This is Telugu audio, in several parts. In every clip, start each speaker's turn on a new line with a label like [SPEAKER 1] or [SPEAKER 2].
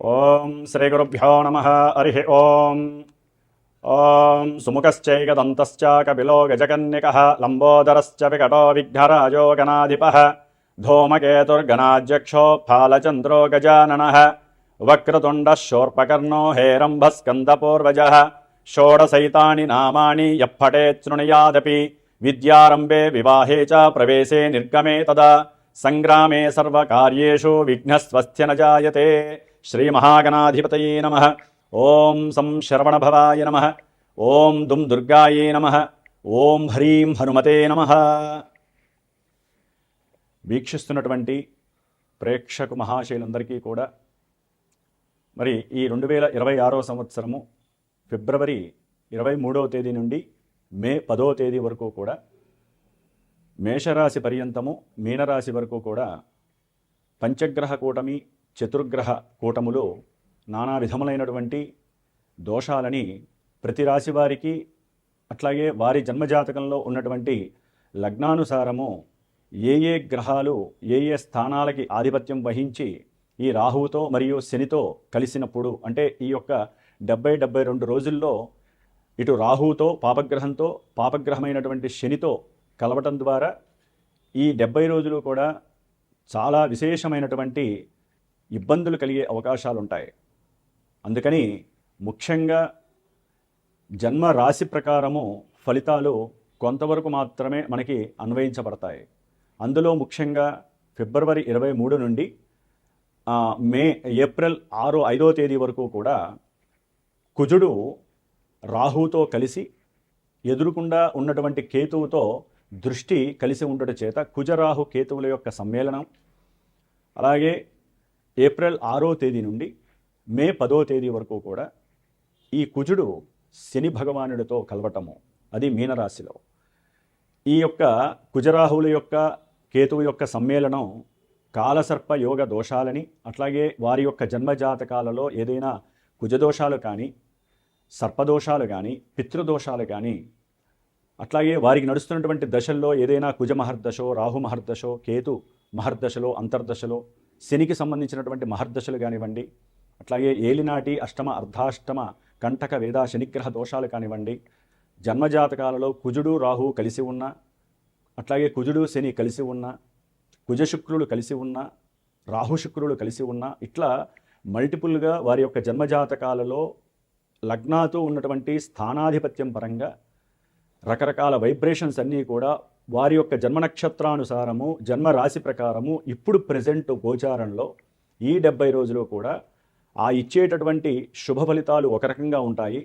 [SPEAKER 1] ఓం శ్రీ గురుభ్యో నమః. హరి ఓం. ఓం సుముఖశ్చైకదంతశ్చ కపిలో గజకన్యకః లంబోదరశ్చ వికటో విఘ్నరాజో గణాధిపః ధూమకేతుర్గణాధ్యక్షో ఫాలచంద్రో గజాననః వక్రతుండః శూర్పకర్ణో హేరంబస్కందపూర్వజः షోడశైతాని నామాని యప్పఠేత్ శృణుయాదపి విద్యారంభే వివాహే చ ప్రవేశే నిర్గమే తదా సంగ్రామే సర్వకార్యేషు విఘ్నస్వస్త్య న జాయతే. శ్రీమహాగణాధిపతయే నమః. ఓం సం శరవణభవాయ నమః. ఓం దుం దుర్గాయే నమః. ఓం హ్రీం హనుమతే నమః. వీక్షిస్తున్నటువంటి ప్రేక్షకు మహాశైలందరికీ కూడా మరి ఈ 2026 సంవత్సరము ఫిబ్రవరి 23వ తేదీ నుండి మే 10వ తేదీ వరకు కూడా మేషరాశి పర్యంతము మీనరాశి వరకు కూడా పంచగ్రహ కూటమి చతుర్గ్రహ కూటములు నానా విధములైనటువంటి దోషాలని ప్రతి రాశి వారికి అట్లాగే వారి జన్మజాతకంలో ఉన్నటువంటి లగ్నానుసారము ఏ ఏ గ్రహాలు ఏ ఏ స్థానాలకి ఆధిపత్యం వహించి ఈ రాహువుతో మరియు శనితో కలిసినప్పుడు అంటే ఈ యొక్క 70-72 రోజుల్లో ఇటు రాహువుతో పాపగ్రహంతో పాపగ్రహమైనటువంటి శనితో కలవటం ద్వారా ఈ 70 రోజులు కూడా చాలా విశేషమైనటువంటి ఇబ్బందులు కలిగే అవకాశాలు ఉంటాయి. అందుకని ముఖ్యంగా జన్మ రాశి ప్రకారము ఫలితాలు కొంతవరకు మాత్రమే మనకి అన్వయించబడతాయి. అందులో ముఖ్యంగా ఫిబ్రవరి 23 నుండి ఏప్రిల్ 5వ తేదీ వరకు కూడా కుజుడు రాహువుతో కలిసి ఎదురుకుండా ఉన్నటువంటి కేతువుతో దృష్టి కలిసి ఉండటం చేత కుజరాహు కేతువుల యొక్క సమ్మేళనం, అలాగే ఏప్రిల్ 6వ తేదీ నుండి మే 10వ తేదీ వరకు కూడా ఈ కుజుడు శని భగవానుడితో కలవటము, అది మీనరాశిలో. ఈ యొక్క కుజరాహువుల యొక్క కేతువు యొక్క సమ్మేళనం కాలసర్ప యోగ దోషాలని, అట్లాగే వారి యొక్క జన్మజాతకాలలో ఏదైనా కుజదోషాలు కానీ సర్పదోషాలు కానీ పితృదోషాలు కానీ, అట్లాగే వారికి నడుస్తున్నటువంటి దశల్లో ఏదైనా కుజ మహర్దశో రాహు మహర్దశో కేతు మహర్దశలో అంతర్దశలో శనికి సంబంధించినటువంటి మహర్దశలు కానివ్వండి, అట్లాగే ఏలినాటి అష్టమ అర్ధాష్టమ కంటక వేద శనిగ్రహ దోషాలు కానివ్వండి, జన్మజాతకాలలో కుజుడు రాహు కలిసి ఉన్న, అట్లాగే కుజుడు శని కలిసి ఉన్న, కుజశుక్రులు కలిసి ఉన్న, రాహుశుక్రులు కలిసి ఉన్న, ఇట్లా మల్టిపుల్గా వారి యొక్క జన్మజాతకాలలో లగ్నాతో ఉన్నటువంటి స్థానాధిపత్యం పరంగా రకరకాల వైబ్రేషన్స్ అన్నీ కూడా వారి యొక్క జన్మ నక్షత్రానుసారము జన్మ రాశి ప్రకారము ఇప్పుడు ప్రజెంట్ గోచారంలో ఈ 70 రోజులు కూడా ఆ ఇచ్చేటటువంటి శుభ ఫలితాలు ఒక రకంగా ఉంటాయి.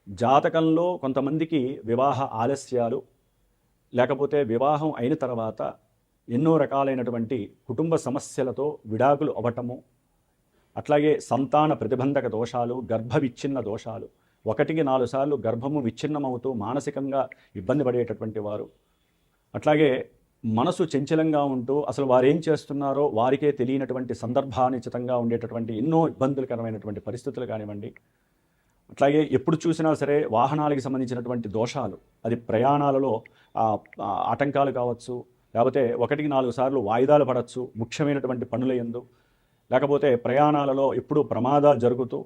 [SPEAKER 1] జాతకంలో కొంతమందికి వివాహ ఆలస్యాలు, లేకపోతే వివాహం అయిన తర్వాత ఎన్నో రకాలైనటువంటి కుటుంబ సమస్యలతో విడాకులు అవ్వటము, అట్లాగే సంతాన ప్రతిబంధక దోషాలు, గర్భ విచ్ఛిన్న దోషాలు, 1-4 సార్లు గర్భము విచ్ఛిన్నమవుతూ మానసికంగా ఇబ్బంది పడేటటువంటి వారు, అట్లాగే మనసు చంచలంగా ఉంటూ అసలు వారు ఏం చేస్తున్నారో వారికే తెలియనటువంటి సందర్భానుచితంగా ఉండేటటువంటి ఎన్నో ఇబ్బందులకరమైనటువంటి పరిస్థితులు కానివ్వండి, అట్లాగే ఎప్పుడు చూసినా సరే వాహనాలకి సంబంధించినటువంటి దోషాలు, అది ప్రయాణాలలో ఆటంకాలు కావచ్చు, లేకపోతే 1-4 సార్లు వాయిదాలు పడవచ్చు ముఖ్యమైనటువంటి పనుల యందు, లేకపోతే ప్రయాణాలలో ఎప్పుడూ ప్రమాదాలు జరుగుతూ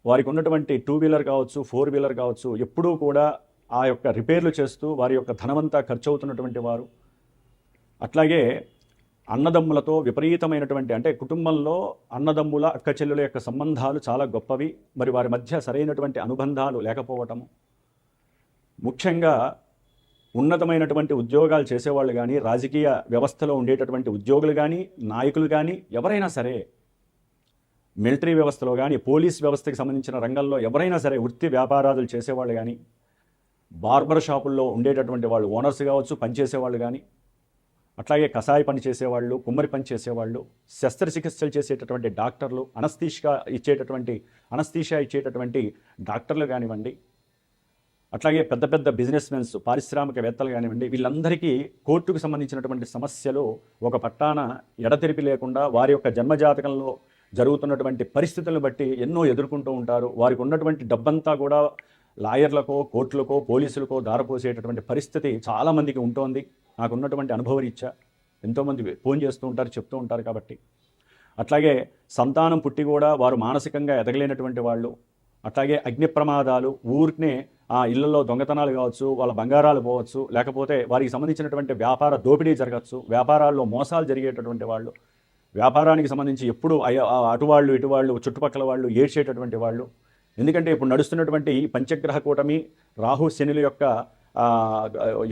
[SPEAKER 1] వారికి ఉన్నటువంటి 2 వీలర్ కావచ్చు 4 వీలర్ కావచ్చు ఎప్పుడూ కూడా ఆ యొక్క రిపేర్లు చేస్తూ వారి యొక్క ధనమంతా ఖర్చు అవుతున్నటువంటి వారు, అట్లాగే అన్నదమ్ములతో విపరీతమైనటువంటి అంటే కుటుంబంలో అన్నదమ్ముల అక్క చెల్లెల యొక్క సంబంధాలు చాలా గొప్పవి, మరి వారి మధ్య సరైనటువంటి అనుబంధాలు లేకపోవటము, ముఖ్యంగా ఉన్నతమైనటువంటి ఉద్యోగాలు చేసేవాళ్ళు కానీ రాజకీయ వ్యవస్థలో ఉండేటటువంటి ఉద్యోగులు కానీ నాయకులు కానీ ఎవరైనా సరే, మిలిటరీ వ్యవస్థలో కానీ పోలీస్ వ్యవస్థకి సంబంధించిన రంగంలో ఎవరైనా సరే వృత్తి వ్యాపారాలు చేసేవాళ్ళు కానీ, బార్బర్ షాపుల్లో ఉండేటటువంటి వాళ్ళు ఓనర్స్ కావచ్చు పనిచేసేవాళ్ళు కానీ, అట్లాగే కషాయ పని చేసేవాళ్ళు, కుమ్మరి పని చేసేవాళ్ళు, శస్త్రచికిత్సలు చేసేటటువంటి డాక్టర్లు, అనస్థీషియా ఇచ్చేటటువంటి డాక్టర్లు కానివ్వండి, అట్లాగే పెద్ద పెద్ద బిజినెస్ మెన్స్ పారిశ్రామికవేత్తలు కానివ్వండి, వీళ్ళందరికీ కోర్టుకు సంబంధించినటువంటి సమస్యలు ఒక పట్టాన ఎడతెరిపి లేకుండా వారి యొక్క జన్మజాతకంలో జరుగుతున్నటువంటి పరిస్థితులను బట్టి ఎన్నో ఎదుర్కొంటూ ఉంటారు. వారికి ఉన్నటువంటి డబ్బంతా కూడా లాయర్లకో కోర్టులకో పోలీసులకో దారపోసేటటువంటి పరిస్థితి చాలామందికి ఉంటోంది. నాకున్నటువంటి అనుభవరీత్యా ఎంతోమంది ఫోన్ చేస్తూ ఉంటారు, చెప్తూ ఉంటారు. కాబట్టి అట్లాగే సంతానం పుట్టి కూడా వారు మానసికంగా ఎదగలేనటువంటి వాళ్ళు, అట్లాగే అగ్ని ప్రమాదాలు, ఊరికనే ఆ ఇళ్లలో దొంగతనాలు కావచ్చు, వాళ్ళ బంగారాలు పోవచ్చు, లేకపోతే వారికి సంబంధించినటువంటి వ్యాపార దోపిడీ జరగచ్చు, వ్యాపారాల్లో మోసాలు జరిగేటటువంటి వాళ్ళు, వ్యాపారానికి సంబంధించి ఎప్పుడు అటువాళ్ళు ఇటువాళ్ళు చుట్టుపక్కల వాళ్ళు ఏడ్చేటటువంటి వాళ్ళు. ఎందుకంటే ఇప్పుడు నడుస్తున్నటువంటి ఈ పంచగ్రహ కూటమి రాహు శనుల యొక్క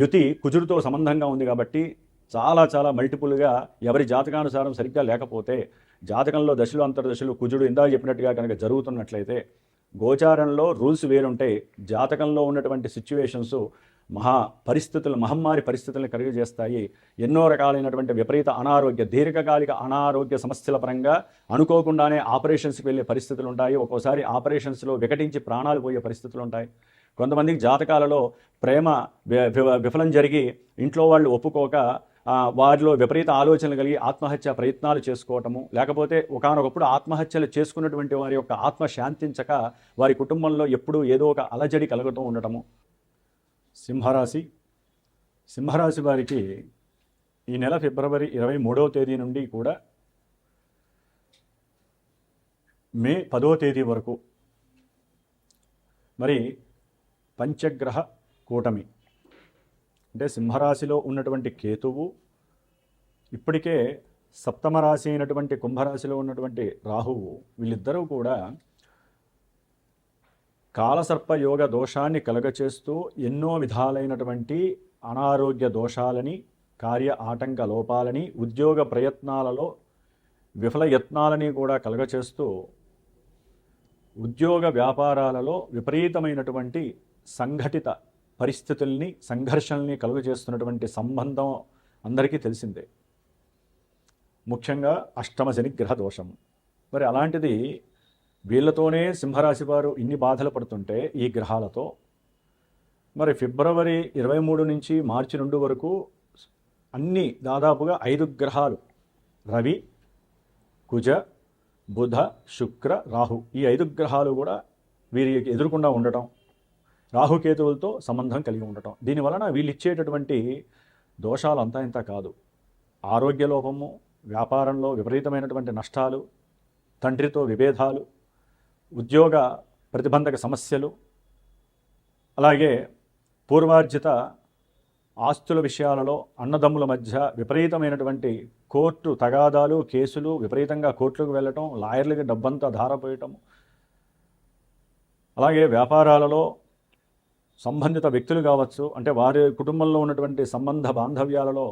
[SPEAKER 1] యుతి కుజుడితో సంబంధంగా ఉంది కాబట్టి చాలా చాలా మల్టిపుల్గా ఎవరి జాతకానుసారం సరిగ్గా లేకపోతే, జాతకంలో దశలు అంతర్దశలు కుజుడు ఇందాక చెప్పినట్టుగా కనుక జరుగుతున్నట్లయితే గోచారంలో రూల్స్ వేరుంటాయి, జాతకంలో ఉన్నటువంటి సిచ్యువేషన్స్ మహమ్మారి పరిస్థితులను కలుగజేస్తాయి. ఎన్నో రకాలైనటువంటి విపరీత అనారోగ్య, దీర్ఘకాలిక అనారోగ్య సమస్యల పరంగా అనుకోకుండానే ఆపరేషన్స్కి వెళ్ళే పరిస్థితులు ఉంటాయి. ఒక్కోసారి ఆపరేషన్స్లో వికటించి ప్రాణాలు పోయే పరిస్థితులు ఉంటాయి. కొంతమందికి జాతకాలలో ప్రేమ విఫలం జరిగి ఇంట్లో వాళ్ళు ఒప్పుకోక వారిలో విపరీత ఆలోచనలు కలిగి ఆత్మహత్య ప్రయత్నాలు చేసుకోవటము, లేకపోతే ఒకానొకప్పుడు ఆత్మహత్యలు చేసుకున్నటువంటి వారి యొక్క ఆత్మ శాంతించక వారి కుటుంబంలో ఎప్పుడూ ఏదో ఒక అలజడి కలుగుతూ ఉండటము. సింహరాశి వారికి ఈ నెల ఫిబ్రవరి 23వ తేదీ నుండి కూడా మే 10వ తేదీ వరకు మరి పంచగ్రహ కూటమి అంటే సింహరాశిలో ఉన్నటువంటి కేతువు, ఇప్పటికే సప్తమ రాశి అయినటువంటి కుంభరాశిలో ఉన్నటువంటి రాహువు, వీళ్ళిద్దరూ కూడా కాలసర్ప యోగ దోషాన్ని కలగచేస్తూ ఎన్నో విధాలైనటువంటి అనారోగ్య దోషాలని, కార్య ఆటంక లోపాలని, ఉద్యోగ ప్రయత్నాలలో విఫల యత్నాలని కూడా కలగచేస్తూ ఉద్యోగ వ్యాపారాలలో విపరీతమైనటువంటి సంఘటిత పరిస్థితుల్ని, సంఘర్షణల్ని కలుగజేస్తున్నటువంటి సంబంధం అందరికీ తెలిసిందే. ముఖ్యంగా అష్టమ శని గ్రహ దోషం. మరి అలాంటిది వీళ్ళతోనే సింహరాశి వారు ఇన్ని బాధలు పడుతుంటే ఈ గ్రహాలతో, మరి ఫిబ్రవరి 23 నుంచి మార్చి 2 వరకు అన్ని దాదాపుగా 5 గ్రహాలు, రవి, కుజ, బుధ, శుక్ర, రాహు, ఈ 5 గ్రహాలు కూడా వీరికి ఎదురుకుండా ఉండటం, రాహుకేతువులతో సంబంధం కలిగి ఉండటం, దీనివలన వీళ్ళు ఇచ్చేటటువంటి దోషాలు అంతా ఇంత కాదు. ఆరోగ్య లోపము, వ్యాపారంలో విపరీతమైనటువంటి నష్టాలు, తండ్రితో విభేదాలు, ఉద్యోగ ప్రతిబంధక సమస్యలు, అలాగే పూర్వార్జిత ఆస్తుల విషయాలలో అన్నదమ్ముల మధ్య విపరీతమైనటువంటి కోర్టు తగాదాలు, కేసులు, విపరీతంగా కోర్టులకు వెళ్ళటం, లాయర్లకి డబ్బంతా ధారపోయటం, అలాగే వ్యాపారాలలో సంబంధిత వ్యక్తులు కావచ్చు, అంటే వారి కుటుంబంలో ఉన్నటువంటి సంబంధ బాంధవ్యాలలో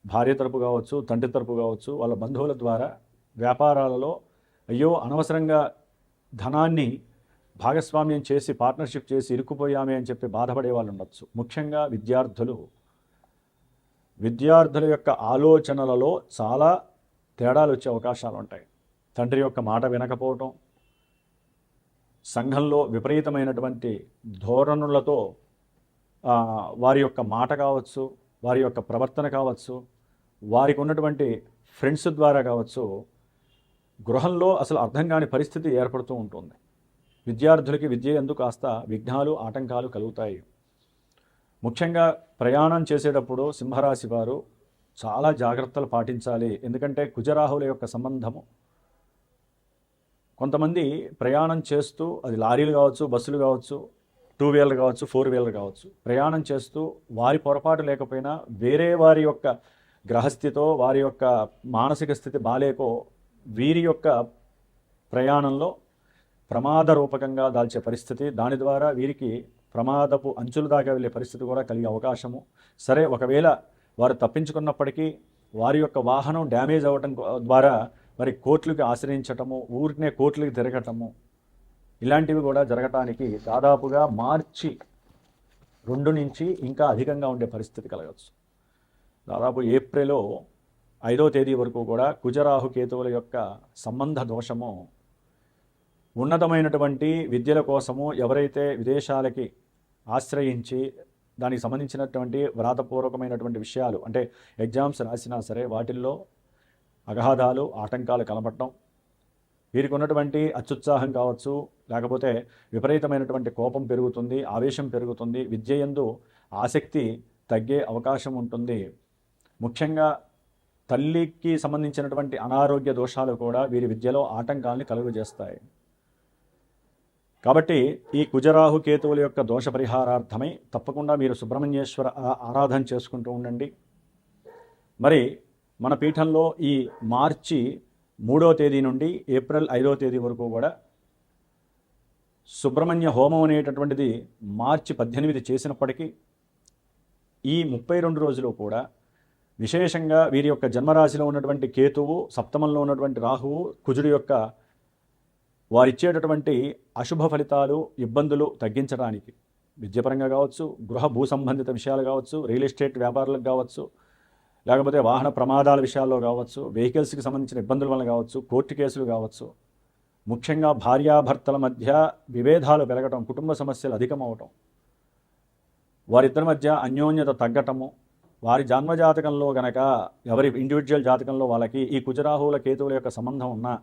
[SPEAKER 1] భార్య తరపు కావచ్చు, తండ్రి తరపు కావచ్చు, వాళ్ళ బంధువుల ద్వారా వ్యాపారాలలో అయ్యో అనవసరంగా ధనాన్ని భాగస్వామ్యం చేసి పార్ట్నర్షిప్ చేసి ఇరుక్కుపోయామే అని చెప్పి బాధపడే వాళ్ళు ఉండొచ్చు. ముఖ్యంగా విద్యార్థుల యొక్క ఆలోచనలలో చాలా తేడాలు వచ్చే అవకాశాలు ఉంటాయి. తండ్రి యొక్క మాట వినకపోవటం, సంఘంలో విపరీతమైనటువంటి ధోరణులతో వారి యొక్క మాట కావచ్చు, వారి యొక్క ప్రవర్తన కావచ్చు, వారికి ఉన్నటువంటి ఫ్రెండ్స్ ద్వారా కావచ్చు, గృహంలో అసలు అర్థం కాని పరిస్థితి ఏర్పడుతూ ఉంటుంది. విద్యార్థులకి విద్య యందు కాస్త విఘ్నాలు, ఆటంకాలు కలుగుతాయి. ముఖ్యంగా ప్రయాణం చేసేటప్పుడు సింహరాశి వారు చాలా జాగ్రత్తలు పాటించాలి. ఎందుకంటే కుజరాహుల యొక్క సంబంధము, కొంతమంది ప్రయాణం చేస్తూ, అది లారీలు కావచ్చు, బస్సులు కావచ్చు, 2 వీలర్ కావచ్చు, 4 వీలర్ కావచ్చు, ప్రయాణం చేస్తూ వారి పొరపాటు లేకపోయినా వేరే వారి యొక్క గ్రహస్థితో, వారి యొక్క మానసిక స్థితి బాలేకో వీరి యొక్క ప్రయాణంలో ప్రమాద రూపకంగా దాల్చే పరిస్థితి, దాని ద్వారా వీరికి ప్రమాదపు అంచుల దాకా వెళ్ళే పరిస్థితి కూడా కలిగే అవకాశము. సరే, ఒకవేళ వారు తప్పించుకున్నప్పటికీ వారి యొక్క వాహనం డ్యామేజ్ అవ్వటం ద్వారా మరి కోర్టులకు ఆశ్రయించటము, ఊరికనే కోర్టులకు తిరగటము, ఇలాంటివి కూడా జరగటానికి దాదాపుగా మార్చి 2 నుంచి ఇంకా అధికంగా ఉండే పరిస్థితి కలగచ్చు. దాదాపు ఏప్రిల్ 5వ తేదీ వరకు కూడా కుజరాహు కేతువుల యొక్క సంబంధ దోషము ఉన్నతమైనటువంటి విద్యల కోసము ఎవరైతే విదేశాలకి ఆశ్రయించి దానికి సంబంధించినటువంటి వ్రాతపూర్వకమైనటువంటి విషయాలు, అంటే ఎగ్జామ్స్ రాసినా సరే వాటిల్లో అగాధాలు, ఆటంకాలు కనబడటం, వీరికి ఉన్నటువంటి అత్యుత్సాహం కావచ్చు, లేకపోతే విపరీతమైనటువంటి కోపం పెరుగుతుంది, ఆవేశం పెరుగుతుంది, విద్య యందు ఆసక్తి తగ్గే అవకాశం ఉంటుంది. ముఖ్యంగా తల్లికి సంబంధించినటువంటి అనారోగ్య దోషాలు కూడా వీరి విద్యలో ఆటంకాలని కలుగజేస్తాయి. కాబట్టి ఈ కుజరాహు కేతువుల యొక్క దోష పరిహారార్థమై తప్పకుండా మీరు సుబ్రహ్మణ్యేశ్వర ఆరాధన చేసుకుంటూ ఉండండి. మరి మన పీఠంలో ఈ మార్చి 3వ తేదీ నుండి ఏప్రిల్ 5వ తేదీ వరకు కూడా సుబ్రహ్మణ్య హోమం అనేటటువంటిది మార్చి 18 చేసినప్పటికీ ఈ 32 రోజులు కూడా విశేషంగా వీరి యొక్క జన్మరాశిలో ఉన్నటువంటి కేతువు, సప్తమంలో ఉన్నటువంటి రాహువు, కుజుడి యొక్క వారిచ్చేటటువంటి అశుభ ఫలితాలు, ఇబ్బందులు తగ్గించడానికి విద్యాపరంగా కావచ్చు, గృహ భూ సంబంధిత విషయాలు కావచ్చు, రియల్ ఎస్టేట్ వ్యాపారులకు కావచ్చు, లేకపోతే వాహన ప్రమాదాల విషయాల్లో కావచ్చు, వెహికల్స్కి సంబంధించిన ఇబ్బందుల వల్ల కావచ్చు, కోర్టు కేసులు కావచ్చు, ముఖ్యంగా భార్యాభర్తల మధ్య విభేదాలు పెరగటం, కుటుంబ సమస్యలు అధికమవటం, వారిద్దరి మధ్య అన్యోన్యత తగ్గటము, వారి జన్మజాతకంలో గనక ఎవరి ఇండివిజువల్ జాతకంలో వాళ్ళకి ఈ కుజరాహువుల కేతువుల యొక్క సంబంధం ఉన్నా,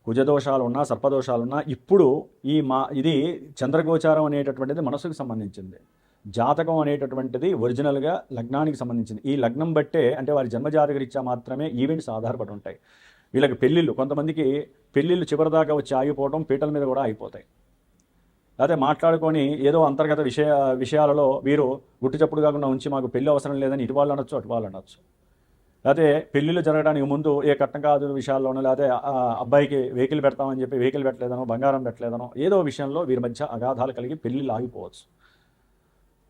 [SPEAKER 1] కుజదోషాలు ఉన్నా, సర్పదోషాలున్నా, ఇప్పుడు ఇది చంద్రగోచారం అనేటటువంటిది మనసుకు సంబంధించింది. జాతకం అనేటటువంటిది ఒరిజినల్గా లగ్నానికి సంబంధించింది. ఈ లగ్నం బట్టే, అంటే వారి జన్మజాతకరీత్యా మాత్రమే ఈవెంట్స్ ఆధారపడి ఉంటాయి. వీళ్ళకి పెళ్ళిళ్ళు, కొంతమందికి పెళ్ళిళ్ళు చివరిదాకా వచ్చి ఆగిపోవడం, పీటల మీద కూడా ఆగిపోతాయి. అదే మాట్లాడుకొని ఏదో అంతర్గత విషయాలలో వీరు గుట్టుచప్పుడు కాకుండా ఉంచి మాకు పెళ్ళి అవసరం లేదని ఇటు వాళ్ళు అనొచ్చు, అటు వాళ్ళు అనొచ్చు. లేకపోతే పెళ్ళిళ్ళు జరగడానికి ముందు ఏ కట్నం కాదు విషయాల్లోనో, లేకపోతే అబ్బాయికి వెహికల్ పెడతామని చెప్పి వెహికల్ పెట్టలేదనో, బంగారం పెట్టలేదనో, ఏదో విషయంలో వీరి మధ్య అగాధాలు కలిగి పెళ్ళిళ్ళు ఆగిపోవచ్చు.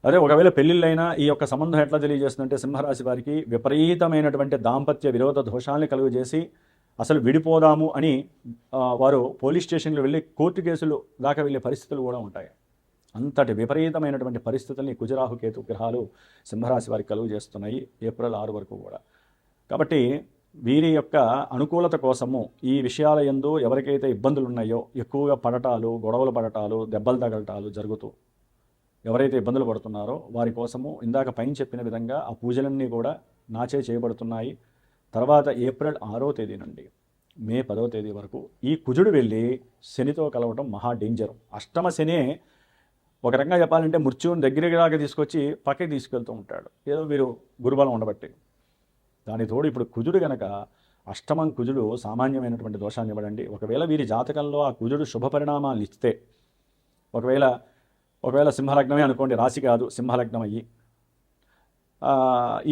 [SPEAKER 1] అదే ఒకవేళ పెళ్ళిళ్ళైనా ఈ యొక్క సంబంధం ఎట్లా తెలియజేస్తుందంటే, సింహరాశి వారికి విపరీతమైనటువంటి దాంపత్య విరోధ దోషాలని కలుగజేసి అసలు విడిపోదాము అని వారు పోలీస్ స్టేషన్లో వెళ్ళి కోర్టు కేసులు దాకా వెళ్ళే పరిస్థితులు కూడా ఉంటాయి. అంతటి విపరీతమైనటువంటి పరిస్థితుల్ని కుజరాహు కేతు గ్రహాలు సింహరాశి వారికి కలుగజేస్తున్నాయి ఏప్రిల్ 6 వరకు కూడా. కాబట్టి వీరి యొక్క అనుకూలత కోసము ఈ విషయాల యందు ఎవరికైతే ఇబ్బందులు ఉన్నాయో, ఎక్కువగా పడటాలు, గొడవలు పడటాలు, దెబ్బలు తగలటాలు జరుగుతూ ఎవరైతే ఇబ్బందులు పడుతున్నారో వారి కోసము ఇందాక పైన చెప్పిన విధంగా ఆ పూజలన్నీ కూడా నాచే చేయబడుతున్నాయి. తర్వాత ఏప్రిల్ 6వ తేదీ నుండి మే 10వ తేదీ వరకు ఈ కుజుడు వెళ్ళి శనితో కలవటం మహా డేంజర్. అష్టమ శనే ఒక రకంగా చెప్పాలంటే మృత్యువుని దగ్గరగా తీసుకొచ్చి పక్కకి తీసుకెళ్తూ ఉంటాడు, ఏదో వీరు గురుబలం ఉండబట్టి. దాని తోడు ఇప్పుడు కుజుడు గనక, అష్టమం కుజుడు సామాన్యమైనటువంటి దోషాన్ని ఇవ్వడండి. ఒకవేళ వీరి జాతకంలో ఆ కుజుడు శుభ పరిణామాలు ఇస్తే, ఒకవేళ సింహలగ్నమే అనుకోండి, రాశి కాదు సింహలగ్నం అయ్యి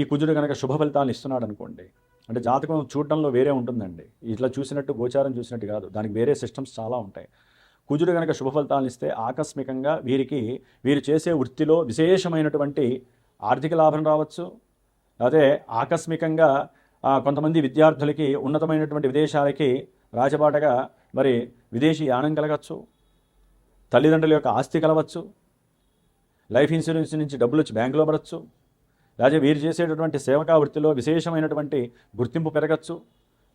[SPEAKER 1] ఈ కుజుడు కనుక శుభ ఫలితాలను ఇస్తున్నాడు అనుకోండి, అంటే జాతకం చూడటంలో వేరే ఉంటుందండి. ఇట్లా చూసినట్టు గోచారం చూసినట్టు కాదు, దానికి వేరే సిస్టమ్స్ చాలా ఉంటాయి. కుజుడు కనుక శుభ ఫలితాలను ఇస్తే ఆకస్మికంగా వీరు చేసే వృత్తిలో విశేషమైనటువంటి ఆర్థిక లాభం రావచ్చు. అదే ఆకస్మికంగా కొంతమంది విద్యార్థులకి ఉన్నతమైనటువంటి విదేశాలకి రాజబాటగా మరి విదేశీ యానం కలగచ్చు, తల్లిదండ్రుల యొక్క ఆస్తి కలవచ్చు, లైఫ్ ఇన్సూరెన్స్ నుంచి డబ్బులు వచ్చి బ్యాంకులో పడవచ్చు, లేదా వీరు చేసేటటువంటి సేవకా వృత్తిలో విశేషమైనటువంటి గుర్తింపు పెరగచ్చు.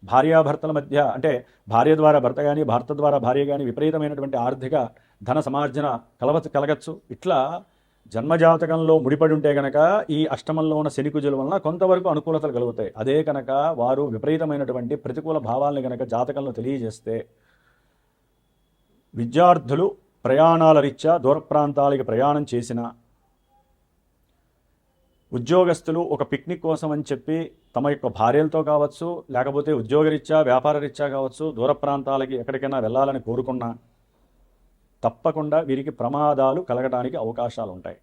[SPEAKER 1] భార్యాభర్తల మధ్య, అంటే భార్య ద్వారా భర్త కానీ, భర్త ద్వారా భార్య కానీ విపరీతమైనటువంటి ఆర్థిక ధన సమార్జన కలగచ్చు. ఇట్లా జన్మజాతకంలో ముడిపడి ఉంటే కనుక ఈ అష్టమంలో ఉన్న శని కుజుల వలన కొంతవరకు అనుకూలతలు కలుగుతాయి. అదే కనుక వారు విపరీతమైనటువంటి ప్రతికూల భావాలను కనుక జాతకంలో తెలియజేస్తే, విద్యార్థులు ప్రయాణాల రీత్యా దూర ప్రాంతాలకి ప్రయాణం చేసిన, ఉద్యోగస్తులు ఒక పిక్నిక్ కోసం అని చెప్పి తమ యొక్క భార్యలతో కావచ్చు, లేకపోతే ఉద్యోగరీత్యా వ్యాపార రీత్యా కావచ్చు దూర ప్రాంతాలకి ఎక్కడికైనా వెళ్ళాలని కోరుకున్నా తప్పకుండా వీరికి ప్రమాదాలు కలగడానికి అవకాశాలు ఉంటాయి.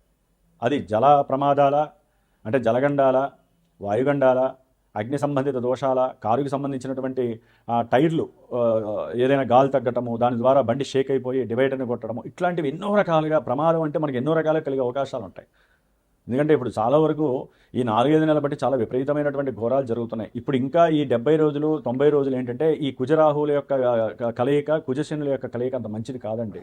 [SPEAKER 1] అది జల ప్రమాదాల, అంటే జలగండాల, వాయుగండాల, అగ్ని సంబంధిత దోషాల, కారుకి సంబంధించినటువంటి టైర్లు ఏదైనా గాలి తగ్గటము, దాని ద్వారా బండి షేక్ అయిపోయి డివైడర్ని కొట్టడము, ఇట్లాంటివి ఎన్నో రకాలుగా ప్రమాదం అంటే మనకి ఎన్నో రకాలుగా కలిగే అవకాశాలు ఉంటాయి. ఎందుకంటే ఇప్పుడు చాలా వరకు ఈ 4-5 నెలల బట్టి చాలా విపరీతమైనటువంటి ఘోరాలు జరుగుతున్నాయి. ఇప్పుడు ఇంకా ఈ 70 రోజులు 90 రోజులు ఏంటంటే ఈ కుజరాహువుల యొక్క కలయిక, కుజశనుల యొక్క కలయిక అంత మంచిది కాదండి.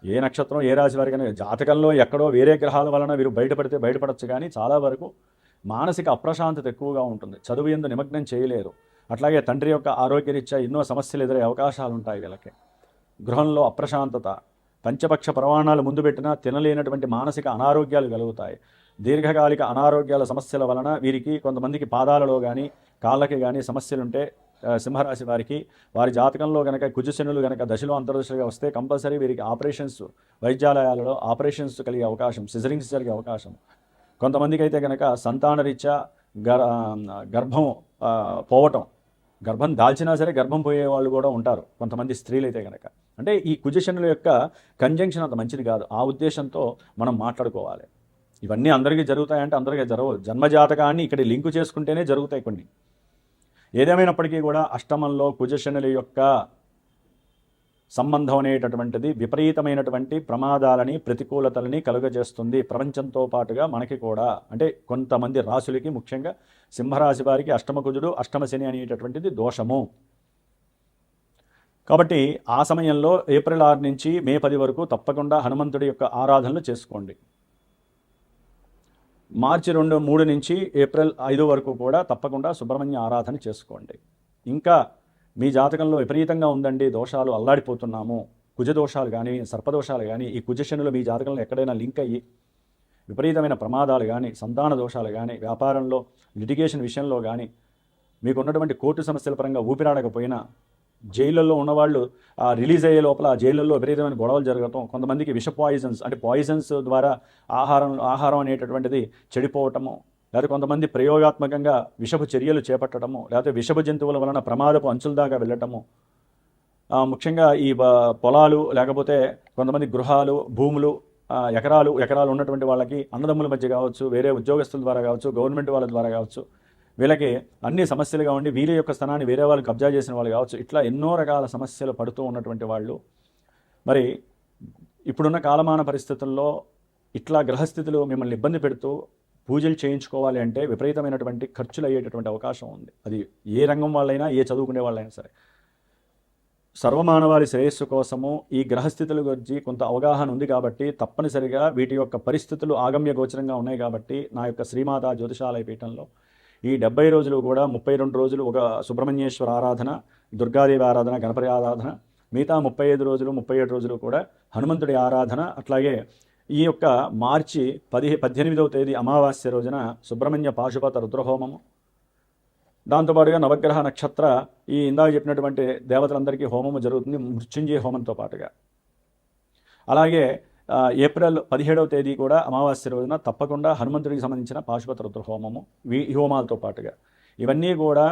[SPEAKER 1] ఏ నక్షత్రం ఏ రాశి వారికైనా జాతకంలో ఎక్కడో వేరే గ్రహాల వలన వీరు బయటపడచ్చు, కానీ చాలా వరకు మానసిక అప్రశాంతత ఎక్కువగా ఉంటుంది. చదువు యందు నిమగ్నం చేయలేరు. అట్లాగే తండ్రి యొక్క ఆరోగ్యరీత్యా ఎన్నో సమస్యలు ఎదురయ్యే అవకాశాలు ఉంటాయి వీళ్ళకి. గృహంలో అప్రశాంతత, పంచపక్ష ప్రమాణాలు ముందు పెట్టినా తినలేనటువంటి మానసిక అనారోగ్యాలు కలుగుతాయి. దీర్ఘకాలిక అనారోగ్యాల సమస్యల వలన వీరికి కొంతమందికి పాదాలలో కానీ కాళ్ళకి కానీ సమస్యలుంటే సింహరాశి వారికి, వారి జాతకంలో కనుక కుజశనులు కనుక దశలో అంతర్దశలుగా వస్తే కంపల్సరీ వీరికి ఆపరేషన్స్, వైద్యాలయాలలో ఆపరేషన్స్ కలిగే అవకాశం, సిజరింగ్స్ జరిగే అవకాశం. కొంతమందికి అయితే కనుక సంతానరీత్యా గర్భం పోవటం, గర్భం దాల్చినా సరే గర్భం పోయే వాళ్ళు కూడా ఉంటారు కొంతమంది స్త్రీలైతే కనుక. అంటే ఈ కుజశనుల యొక్క కంజంక్షన్ అంత మంచిది కాదు. ఆ ఉద్దేశంతో మనం మాట్లాడుకోవాలి. ఇవన్నీ అందరికీ జరుగుతాయంటే అందరికీ జరగవు. జన్మజాతకాన్ని ఇక్కడ లింకు చేసుకుంటేనే జరుగుతాయి కొన్ని. ఏదేమైనప్పటికీ కూడా అష్టమంలో కుజశనుల యొక్క సంబంధం అనేటటువంటిది విపరీతమైనటువంటి ప్రమాదాలని, ప్రతికూలతలని కలుగజేస్తుంది ప్రపంచంతో పాటుగా మనకి కూడా. అంటే కొంతమంది రాశులకి, ముఖ్యంగా సింహరాశి వారికి అష్టమ కుజుడు, అష్టమ శని అనేటటువంటిది దోషము. కాబట్టి ఆ సమయంలో ఏప్రిల్ 6 నుంచి మే 10 వరకు తప్పకుండా హనుమంతుడి యొక్క ఆరాధనలు చేసుకోండి. మార్చి 2, 3 నుంచి ఏప్రిల్ 5 వరకు కూడా తప్పకుండా సుబ్రహ్మణ్య ఆరాధన చేసుకోండి. ఇంకా మీ జాతకంలో విపరీతంగా ఉందండి, దోషాలు అల్లాడిపోతున్నాము, కుజదోషాలు కానీ సర్పదోషాలు కానీ, ఈ కుజశనులు మీ జాతకంలో ఎక్కడైనా లింక్ అయ్యి విపరీతమైన ప్రమాదాలు కానీ, సంతాన దోషాలు కానీ, వ్యాపారంలో లిటిగేషన్ విషయంలో కానీ, మీకు ఉన్నటువంటి కోర్టు సమస్యల పరంగా ఊపిరాడకపోయినా, జైళ్ళల్లో ఉన్నవాళ్ళు రిలీజ్ అయ్యే లోపల ఆ జైళ్ళల్లో విపరీతమైన గొడవలు జరగటం, కొంతమందికి విష పాయిజన్స్ అంటే పాయిజన్స్ ద్వారా ఆహారం అనేటటువంటిది చెడిపోవటము, లేకపోతే కొంతమంది ప్రయోగాత్మకంగా విషపు చర్యలు చేపట్టడము, లేకపోతే విషపు జంతువుల వలన ప్రమాదపు అంచుల దాకా వెళ్ళటము, ముఖ్యంగా ఈ పొలాలు లేకపోతే కొంతమంది గృహాలు, భూములు, ఎకరాలు ఉన్నటువంటి వాళ్ళకి అన్నదమ్ముల మధ్య కావచ్చు, వేరే ఉద్యోగస్తుల ద్వారా కావచ్చు, గవర్నమెంట్ వాళ్ళ ద్వారా కావచ్చు, వీళ్ళకి అన్ని సమస్యలుగా ఉండి వీళ్ళ యొక్క స్థానాన్ని వేరే వాళ్ళు కబ్జా చేసిన వాళ్ళు కావచ్చు, ఇట్లా ఎన్నో రకాల సమస్యలు పడుతూ ఉన్నటువంటి వాళ్ళు. మరి ఇప్పుడున్న కాలమాన పరిస్థితుల్లో ఇట్లా గ్రహస్థితులు మిమ్మల్ని ఇబ్బంది పెడుతూ పూజలు చేయించుకోవాలి అంటే విపరీతమైనటువంటి ఖర్చులు అయ్యేటటువంటి అవకాశం ఉంది. అది ఏ రంగం వాళ్ళైనా, ఏ చదువుకునే వాళ్ళైనా సరే. సర్వమానవాళి శ్రేయస్సు కోసము ఈ గ్రహస్థితుల గురించి కొంత అవగాహన ఉంది కాబట్టి తప్పనిసరిగా వీటి యొక్క పరిస్థితులు ఆగమ్య గోచరంగా ఉన్నాయి కాబట్టి నా యొక్క శ్రీమాత జ్యోతిషాలయ పీఠంలో ఈ 70 రోజులు కూడా 32 రోజులు ఒక సుబ్రహ్మణ్యేశ్వర ఆరాధన, దుర్గాదేవి ఆరాధన, గణపతి ఆరాధన, మిగతా 35 రోజులు 37 రోజులు కూడా హనుమంతుడి ఆరాధన. అట్లాగే ఈ యొక్క మార్చి 18వ తేదీ అమావాస్య రోజున సుబ్రహ్మణ్య పాశుపత రుద్రహోమము, దాంతోపాటుగా నవగ్రహ నక్షత్ర ఈ ఇందాక చెప్పినటువంటి దేవతలందరికీ హోమము జరుగుతుంది మృత్యుంజయ హోమంతో పాటుగా. అలాగే ఏప్రిల్ 17వ తేదీ కూడా అమావాస్య రోజున తప్పకుండా హనుమంతుడికి సంబంధించిన పాశుపత రుద్రహోమము, ఈ హోమాలతో పాటుగా ఇవన్నీ కూడా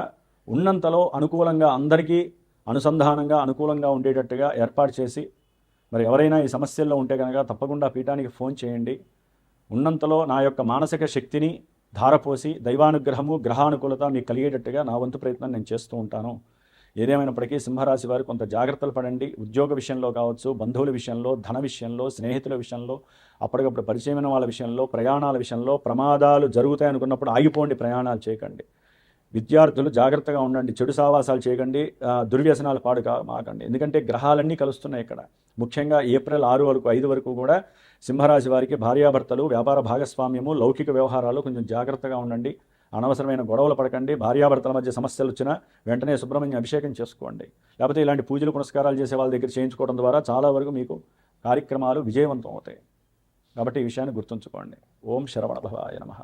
[SPEAKER 1] ఉన్నంతలో అనుకూలంగా అందరికీ అనుసంధానంగా అనుకూలంగా ఉండేటట్టుగా ఏర్పాటు చేసి, మరి ఎవరైనా ఈ సమస్యల్లో ఉంటే కనుక తప్పకుండా పీఠానికి ఫోన్ చేయండి. ఉన్నంతలో నా యొక్క మానసిక శక్తిని ధారపోసి దైవానుగ్రహము, గ్రహానుకూలత మీకు కలిగేటట్టుగా నా వంతు ప్రయత్నం నేను చేస్తూ ఉంటాను. ఏదేమైనప్పటికీ సింహరాశి వారు కొంత జాగ్రత్తలు పడండి. ఉద్యోగ విషయంలో కావచ్చు, బంధువుల విషయంలో, ధన విషయంలో, స్నేహితుల విషయంలో, అప్పటికప్పుడు పరిచయమైన వాళ్ళ విషయంలో, ప్రయాణాల విషయంలో ప్రమాదాలు జరుగుతాయనుకున్నప్పుడు ఆగిపోండి, ప్రయాణాలు చేయకండి. విద్యార్థులు జాగ్రత్తగా ఉండండి, చెడు సావాసాలు చేయకండి, దుర్వ్యసనాలు మాకండి. ఎందుకంటే గ్రహాలన్నీ కలుస్తున్నాయి ఇక్కడ. ముఖ్యంగా ఏప్రిల్ 5 వరకు కూడా సింహరాశి వారికి భార్యాభర్తలు, వ్యాపార భాగస్వామ్యము, లౌకిక వ్యవహారాలు కొంచెం జాగ్రత్తగా ఉండండి. అనవసరమైన గొడవలు పడకండి. భార్యాభర్తల మధ్య సమస్యలు వచ్చినా వెంటనే సుబ్రహ్మణ్య అభిషేకం చేసుకోండి. లేకపోతే ఇలాంటి పూజలు పునస్కారాలు చేసే వాళ్ళ దగ్గర చేయించుకోవడం ద్వారా చాలా వరకు మీకు కార్యక్రమాలు విజయవంతం అవుతాయి. కాబట్టి ఈ విషయాన్ని గుర్తుంచుకోండి. ఓం శరవణ భవాయ నమః.